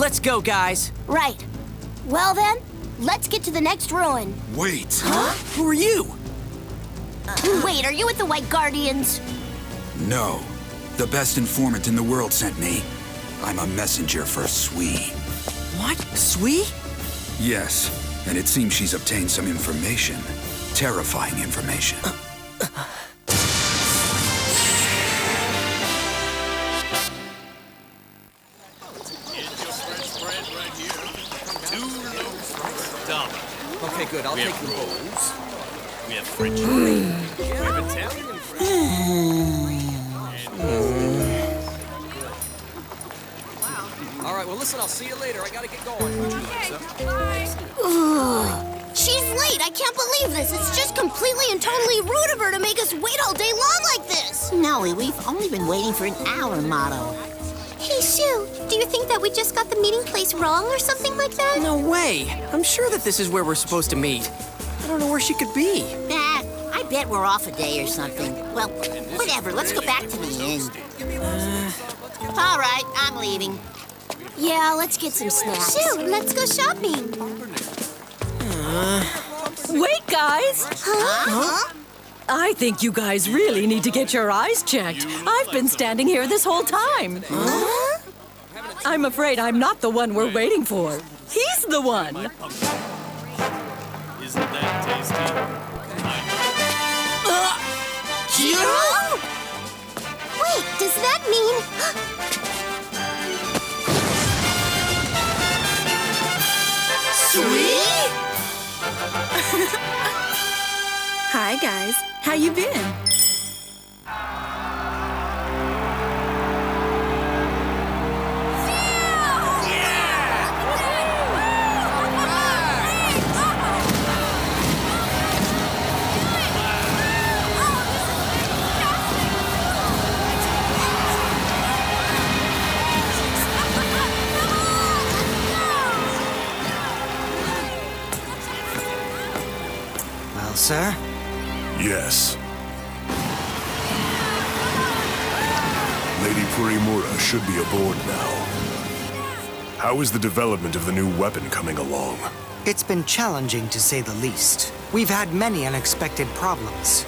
Let's go, guys. Right. Well then, let's get to the next ruin. Wait. Huh? Who are you? Wait, are you with the White Guardians? No. The best informant in the world sent me. I'm a messenger for Sui. What? Sui? Yes, and it seems she's obtained some information. Terrifying information. Okay, good. I'll take them both. We have French. We have Italian and All right, well, listen, I'll see you later. I gotta get going. She's late. I can't believe this. It's just completely and totally rude of her to make us wait all day long like this. No, we've only been waiting for an hour, Motto. Hey, Sue, do you think that we just got the meeting place wrong or something like that? No way. I'm sure that this is where we're supposed to meet. I don't know where she could be. Nah, I bet we're off a day or something. Well, whatever. Let's go back to the inn. All right, I'm leaving. Yeah, let's get some snacks. Sue, let's go shopping. Wait, guys! Huh? I think you guys really need to get your eyes checked. I've been standing here this whole time. I'm afraid I'm not the one we're waiting for. He's the one. Isn't that tasty? Jiro? Wait, does that mean... Sweet? Hi, guys. How you been? Well, sir? Yes. Lady Purimura should be aboard now. How is the development of the new weapon coming along? It's been challenging, to say the least. We've had many unexpected problems.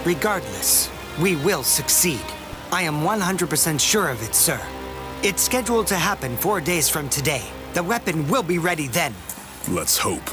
Regardless, we will succeed. I am 100% sure of it, sir. It's scheduled to happen 4 days from today. The weapon will be ready then. Let's hope.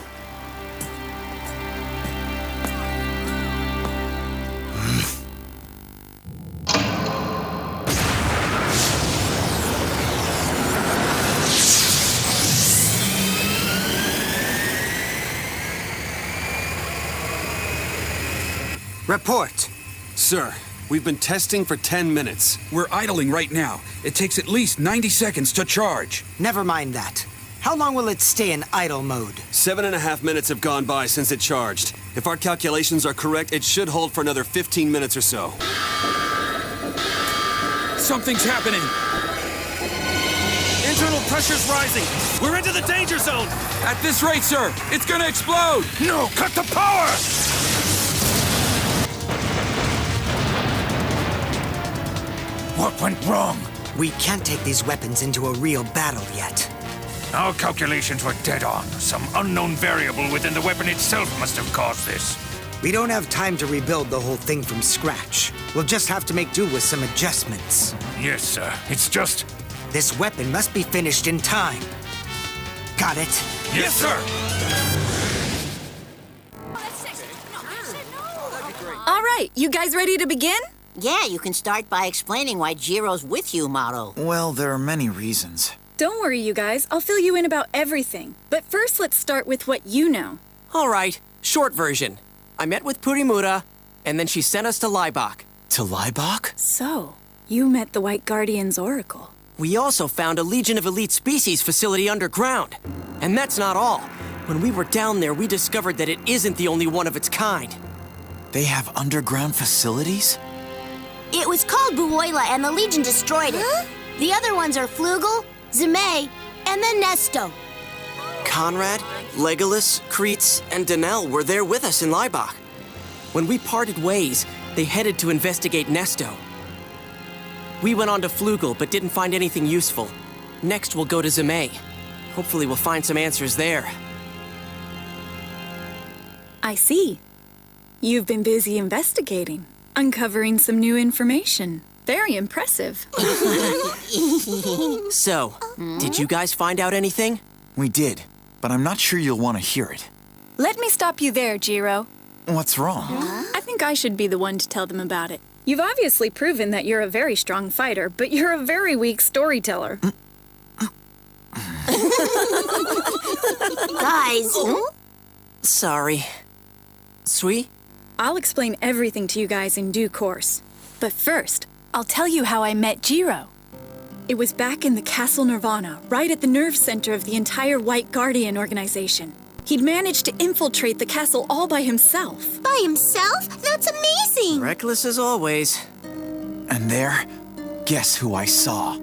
Report. Sir, we've been testing for 10 minutes. We're idling right now. It takes at least 90 seconds to charge. Never mind that. How long will it stay in idle mode? 7.5 minutes have gone by since it charged. If our calculations are correct, it should hold for another 15 minutes or so. Something's happening. Internal pressure's rising. We're into the danger zone. At this rate, sir, it's gonna explode. No, cut the power! What went wrong? We can't take these weapons into a real battle yet. Our calculations were dead on. Some unknown variable within the weapon itself must have caused this. We don't have time to rebuild the whole thing from scratch. We'll just have to make do with some adjustments. Yes, sir. It's just... This weapon must be finished in time. Got it? Yes, sir! All right, you guys ready to begin? Yeah, you can start by explaining why Jiro's with you, Motto. Well, there are many reasons. Don't worry, you guys. I'll fill you in about everything. But first, let's start with what you know. All right, short version. I met with Purimura, and then she sent us to Laibach. To Laibach? So, you met the White Guardian's Oracle. We also found a Legion of Elite Species facility underground. And that's not all. When we were down there, we discovered that it isn't the only one of its kind. They have underground facilities? It was called Buoyla, and the Legion destroyed it. The other ones are Flugel, Zimei, and then Nesto. Conrad, Legolas, Kreitz, and Danelle were there with us in Laibach. When we parted ways, they headed to investigate Nesto. We went on to Flugel, but didn't find anything useful. Next, we'll go to Zeme. Hopefully we'll find some answers there. I see. You've been busy investigating, uncovering some new information. Very impressive. So, did you guys find out anything? We did, but I'm not sure you'll want to hear it. Let me stop you there, Jiro. What's wrong? I think I should be the one to tell them about it. You've obviously proven that you're a very strong fighter, but you're a very weak storyteller. Guys, Sorry. Sweet? I'll explain everything to you guys in due course. But first, I'll tell you how I met Jiro. It was back in the Castle Nirvana, right at the nerve center of the entire White Guardian organization. He'd managed to infiltrate the castle all by himself. by himself? That's amazing! Reckless as always. And there, guess who I saw?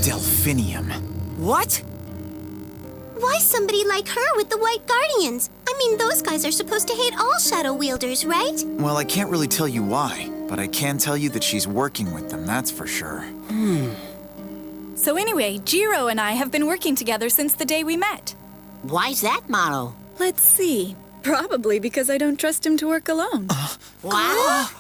Delphinium. What? Why somebody like her with the White Guardians? I mean, those guys are supposed to hate all Shadow Wielders, right? Well, I can't really tell you why, but I can tell you that she's working with them, that's for sure. So anyway, Jiro and I have been working together since the day we met. Why's that motto? Let's see. Probably because I don't trust him to work alone. What?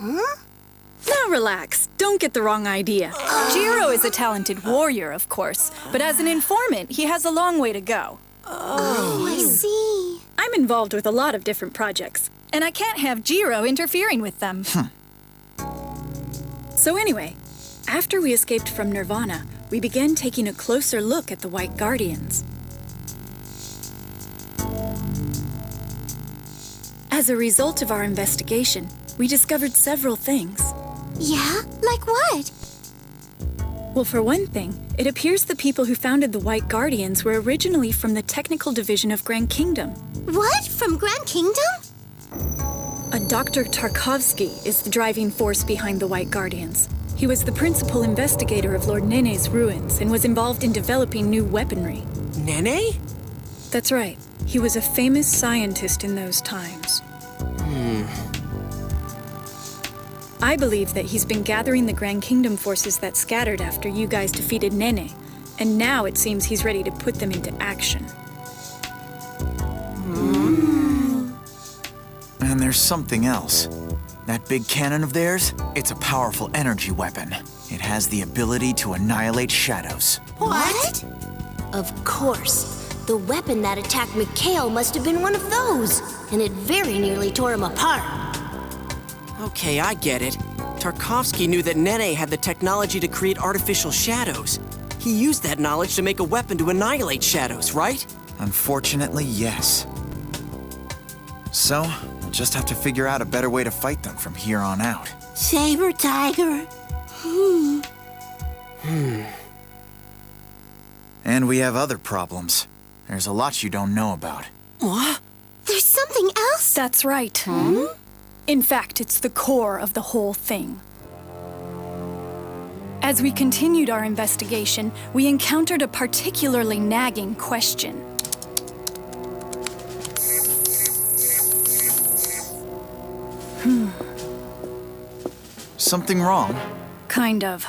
Now relax. Don't get the wrong idea. Jiro is a talented warrior, of course, but as an informant, he has a long way to go. Oh, I see. I'm involved with a lot of different projects, and I can't have Jiro interfering with them. So anyway, after we escaped from Nirvana, we began taking a closer look at the White Guardians. As a result of our investigation, we discovered several things. Yeah? Like what? Well, for one thing, it appears the people who founded the White Guardians were originally from the technical division of Grand Kingdom. What? From Grand Kingdom? A Dr. Tarkovsky is the driving force behind the White Guardians. He was the principal investigator of Lord Nene's ruins and was involved in developing new weaponry. Nene? That's right. He was a famous scientist in those times. I believe that he's been gathering the Grand Kingdom forces that scattered after you guys defeated Nene, and now it seems he's ready to put them into action. And there's something else. That big cannon of theirs, it's a powerful energy weapon. It has the ability to annihilate shadows. What? Of course. The weapon that attacked Mikhail must have been one of those, and it very nearly tore him apart. Okay, I get it. Tarkovsky knew that Nene had the technology to create artificial shadows. He used that knowledge to make a weapon to annihilate shadows, right? Unfortunately, yes. So, we'll just have to figure out a better way to fight them from here on out. Saber Tiger. And we have other problems. There's a lot you don't know about. What? There's something else? That's right. In fact, it's the core of the whole thing. As we continued our investigation, we encountered a particularly nagging question. Something wrong? Kind of.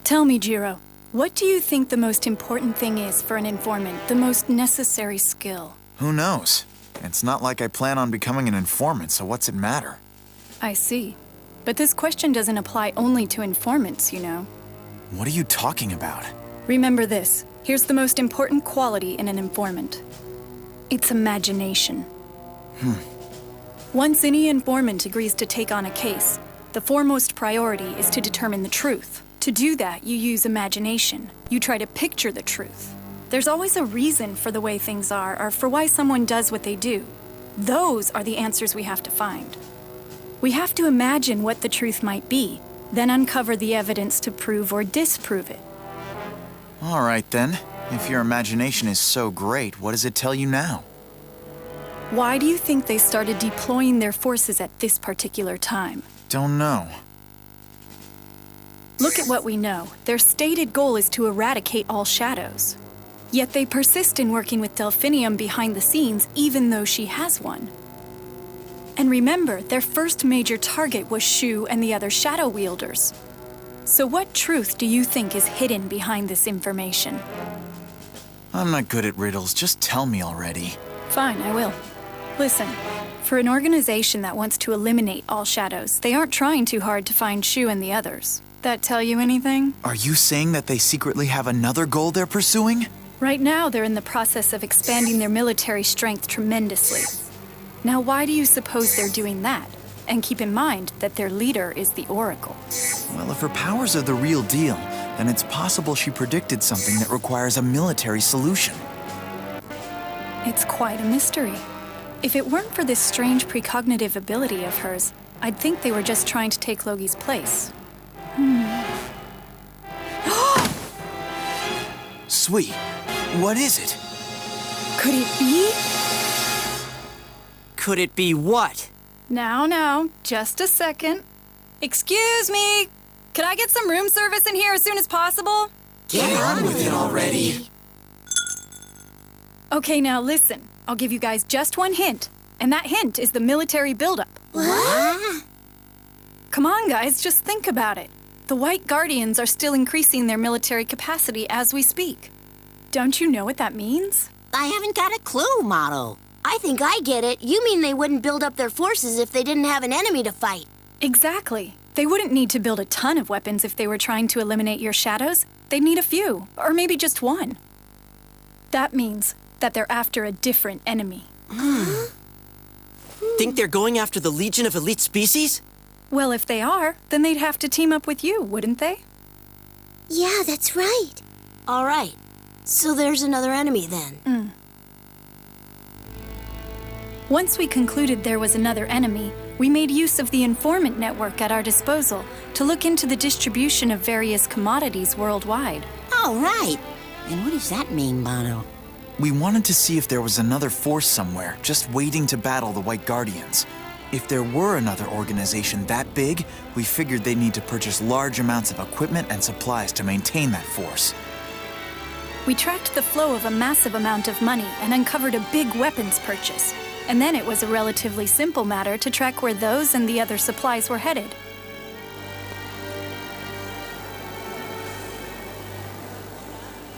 Tell me, Jiro, what do you think the most important thing is for an informant, the most necessary skill? Who knows? It's not like I plan on becoming an informant, so what's it matter? I see. But this question doesn't apply only to informants, you know. What are you talking about? Remember this. Here's the most important quality in an informant. It's imagination. Once any informant agrees to take on a case, the foremost priority is to determine the truth. To do that, you use imagination. You try to picture the truth. There's always a reason for the way things are, or for why someone does what they do. Those are the answers we have to find. We have to imagine what the truth might be, then uncover the evidence to prove or disprove it. All right then. If your imagination is so great, what does it tell you now? Why do you think they started deploying their forces at this particular time? Don't know. Look at what we know. Their stated goal is to eradicate all shadows. Yet they persist in working with Delphinium behind the scenes, even though she has one. And remember, their first major target was Shu and the other shadow wielders. So what truth do you think is hidden behind this information? I'm not good at riddles, just tell me already. Fine, I will. Listen, for an organization that wants to eliminate all shadows, they aren't trying too hard to find Shu and the others. That tell you anything? Are you saying that they secretly have another goal they're pursuing? Right now, they're in the process of expanding their military strength tremendously. Now, why do you suppose they're doing that? And keep in mind that their leader is the Oracle. Well, if her powers are the real deal, then it's possible she predicted something that requires a military solution. It's quite a mystery. If it weren't for this strange precognitive ability of hers, I'd think they were just trying to take Logi's place. Sweet, what is it? Could it be? Could it be what? Now, just a second. Excuse me! Could I get some room service in here as soon as possible? Get on with it already. Okay, now listen. I'll give you guys just one hint. And that hint is the military buildup. What? Come on, guys, just think about it. The White Guardians are still increasing their military capacity as we speak. Don't you know what that means? I haven't got a clue, Motto. I think I get it. You mean they wouldn't build up their forces if they didn't have an enemy to fight? Exactly. They wouldn't need to build a ton of weapons if they were trying to eliminate your shadows. They'd need a few, or maybe just one. That means that they're after a different enemy. Think they're going after the Legion of Elite Species? Well, if they are, then they'd have to team up with you, wouldn't they? Yeah, that's right. All right. So there's another enemy then. Once we concluded there was another enemy, we made use of the informant network at our disposal to look into the distribution of various commodities worldwide. Oh, right. And what does that mean, Motto? We wanted to see if there was another force somewhere, just waiting to battle the White Guardians. If there were another organization that big, we figured they'd need to purchase large amounts of equipment and supplies to maintain that force. We tracked the flow of a massive amount of money and uncovered a big weapons purchase. And then it was a relatively simple matter to track where those and the other supplies were headed.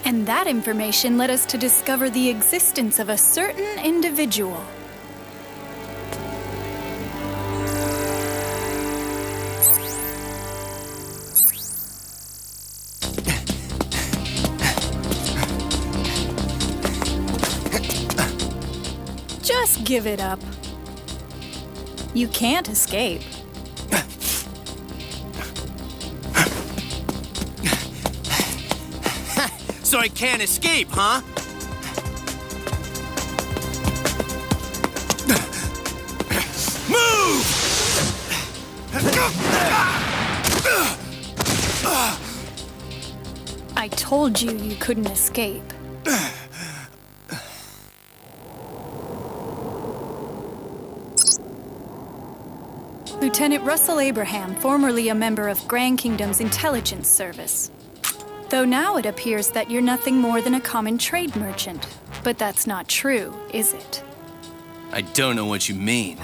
And that information led us to discover the existence of a certain individual. Just give it up. You can't escape. So I can't escape, huh? Move! I told you you couldn't escape. Lieutenant Russell Abraham, formerly a member of Grand Kingdom's intelligence service. Though now it appears that you're nothing more than a common trade merchant. But that's not true, is it? I don't know what you mean.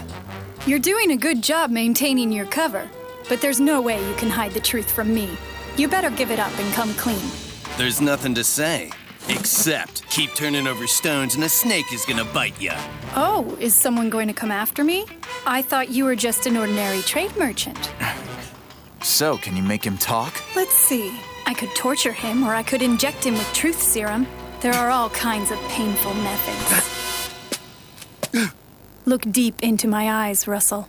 You're doing a good job maintaining your cover, but there's no way you can hide the truth from me. You better give it up and come clean. There's nothing to say, except keep turning over stones and a snake is gonna bite ya. Oh, is someone going to come after me? I thought you were just an ordinary trade merchant. So, can you make him talk? Let's see. I could torture him, or I could inject him with truth serum. There are all kinds of painful methods. Look deep into my eyes, Russell.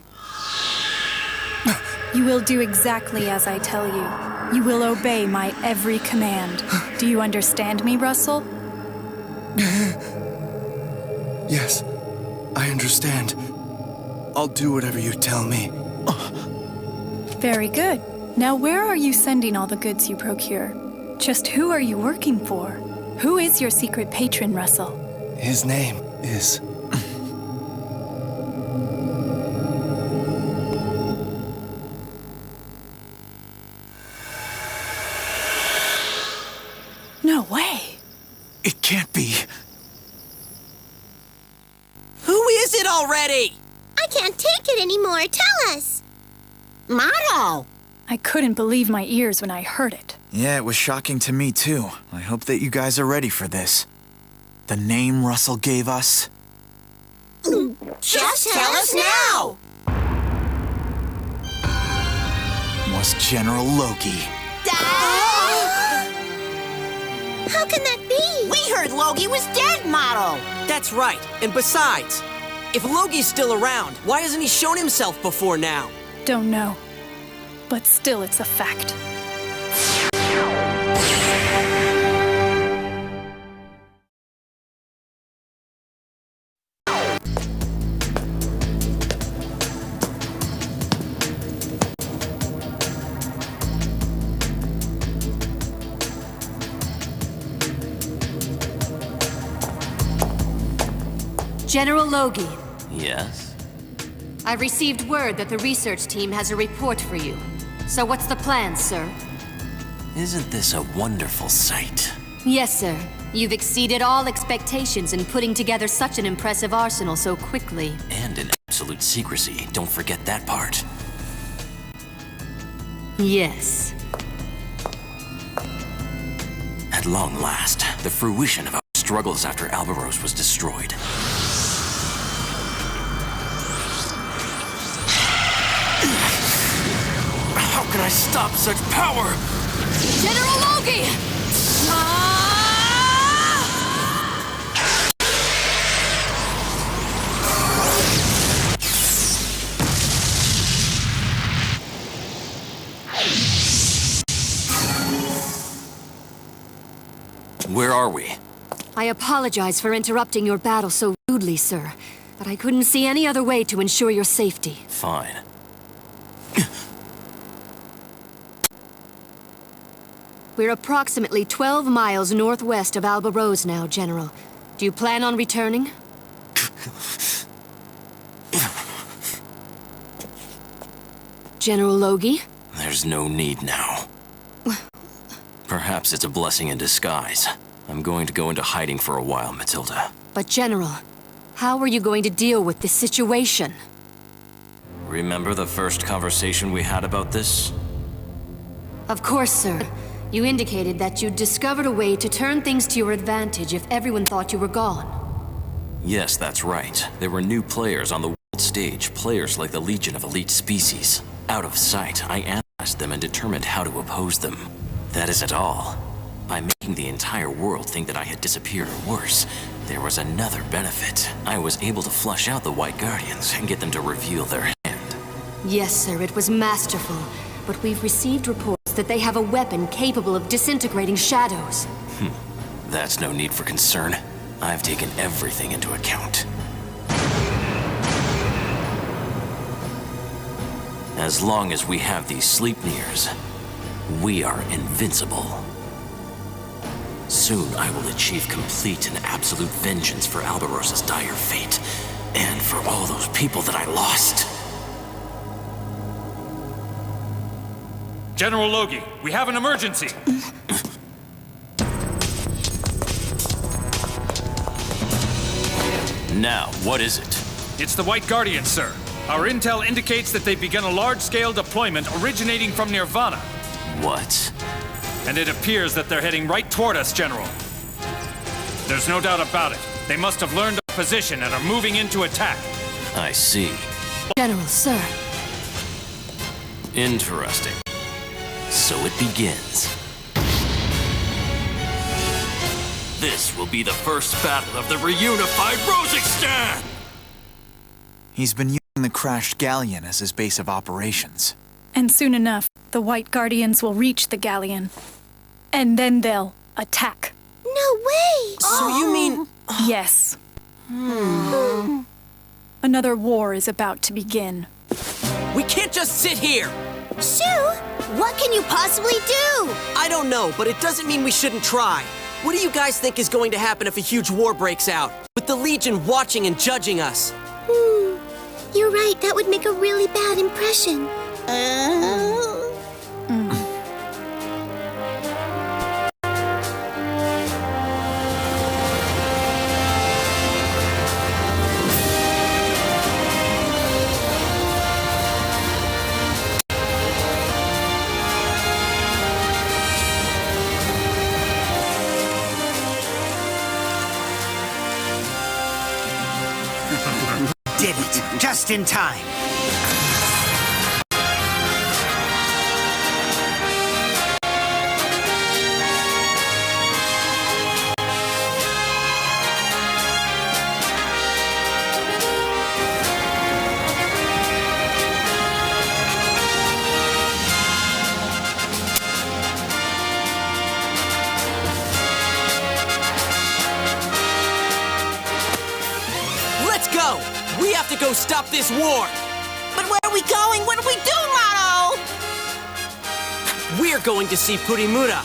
You will do exactly as I tell you. You will obey my every command. Do you understand me, Russell? Yes, I understand. I'll do whatever you tell me. Very good. Now, where are you sending all the goods you procure? Just who are you working for? Who is your secret patron, Russell? His name is... No way. It can't be. Who is it already? I can't take it anymore. Tell us. Motto! I couldn't believe my ears when I heard it. Yeah, it was shocking to me too. I hope that you guys are ready for this. The name Russell gave us? Just tell us now. Was General Loki. How can that be? We heard Logie was dead, Motto! That's right. And besides, if Loki's still around, why hasn't he shown himself before now? Don't know. But still, it's a fact. General Logie, Yes? I've received word that the research team has a report for you. So what's the plan, sir? Isn't this a wonderful sight? Yes, sir. You've exceeded all expectations in putting together such an impressive arsenal so quickly. And in absolute secrecy. Don't forget that part. Yes. At long last, the fruition of our struggles after Albaros was destroyed. How can I stop such power? General Logie! Where are we? I apologize for interrupting your battle so rudely, sir. But I couldn't see any other way to ensure your safety. Fine. We're approximately 12 miles northwest of Alba Rose now, General. Do you plan on returning? General Logie? There's no need now. Perhaps it's a blessing in disguise. I'm going to go into hiding for a while, Matilda. But General, how are you going to deal with this situation? Remember the first conversation we had about this? Of course, sir. You indicated that you'd discovered a way to turn things to your advantage if everyone thought you were gone. Yes, that's right. There were new players on the world stage, players like the Legion of Elite Species. Out of sight, I analyzed them and determined how to oppose them. That isn't all. By making the entire world think that I had disappeared or worse, there was another benefit. I was able to flush out the White Guardians and get them to reveal their hand. Yes, sir, it was masterful. But we've received reports that they have a weapon capable of disintegrating shadows. That's no need for concern. I've taken everything into account. As long as we have these Sleipnirs, we are invincible. Soon I will achieve complete and absolute vengeance for Albaros's dire fate, and for all those people that I lost. General Logie, we have an emergency. Now, what is it? It's the White Guardians, sir. Our intel indicates that they've begun a large-scale deployment originating from Nirvana. What? And it appears that they're heading right toward us, General. There's no doubt about it. They must have learned our position and are moving into attack. I see. General, sir. Interesting. So it begins. This will be the first battle of the reunified Rosexstan! He's been using the crashed galleon as his base of operations. And soon enough, the White Guardians will reach the galleon. And then they'll attack. No way! So you mean... Yes. Another war is about to begin. We can't just sit here! Sue, what can you possibly do? I don't know, but it doesn't mean we shouldn't try. What do you guys think is going to happen if a huge war breaks out? With the Legion watching and judging us? You're right, that would make a really bad impression. Just in time. Let's go! We have to go stop this war! But where are we going? What do we do, Moto? We're going to see Purimura.